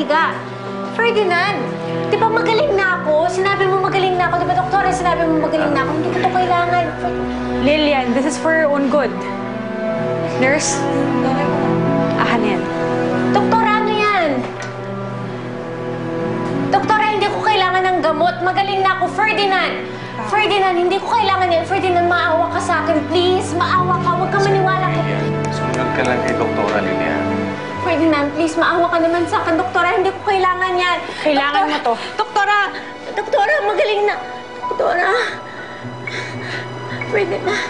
Higa. Ferdinand, di ba magaling na ako? Sinabi mo magaling na ako. Di ba, doktora, sinabi mo magaling na ako? Hindi ko ito kailangan. Lilian, this is for your own good. Nurse, ahan yan. Doktora, ano yan? Doktora, hindi ko kailangan ng gamot. Magaling na ako, Ferdinand. Ferdinand, hindi ko kailangan yan. Ferdinand, maawa ka sa akin. Please, maawa ka. Huwag ka maniwala ko. Sumunod ka lang kay Doktora Lilian. Ferdinand, please, maawa ka naman sa akin. Doktora, hindi ko kailangan yan. Kailangan mo to. Doktora! Doktora, magaling na. Doktora. Ferdinand.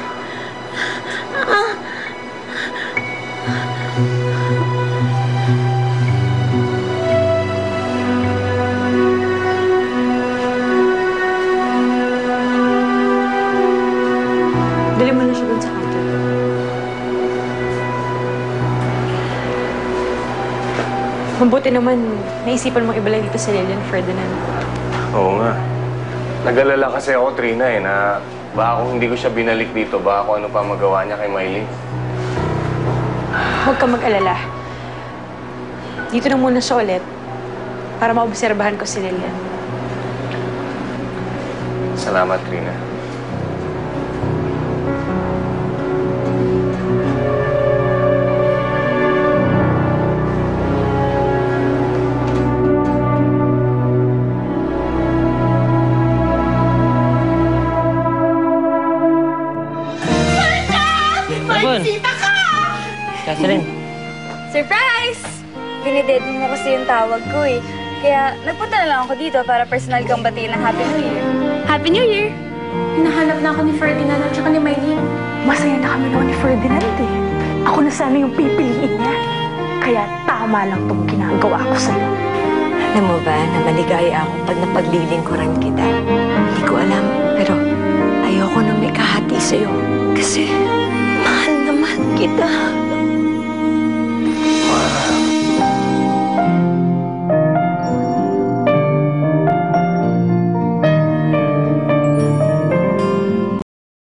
Dali mo na siya dun sa counter. Mabuti naman, naisipan mong ibalay dito si Lilian, Ferdinand. Oo nga. Nag-alala kasi ako, Trina, na baka kung hindi ko siya binalik dito, baka kung ano pa magawa niya kay Miley. Huwag ka mag-alala. Dito na muna siya ulit para maobserbahan ko si Lilian. Salamat, Trina. Magsita ka! Catherine. Surprise! Dineded mo kasi yung tawag ko eh. Kaya nagpunta na lang ako dito para personal kang batiin ng Happy New Year. Happy New Year! Hinahanap na ako ni Ferdinand at saka ni Miley. Masaya na kami noon ni Ferdinand eh. Ako na sana yung pipiliin niya. Kaya tama lang tong ginagawa ko sa'yo. Alam mo ba na maligaya ako pag napaglilingkuran kita? Hindi ko alam, pero ayoko na may kahati sa'yo. Kasi mahal na mahal kita.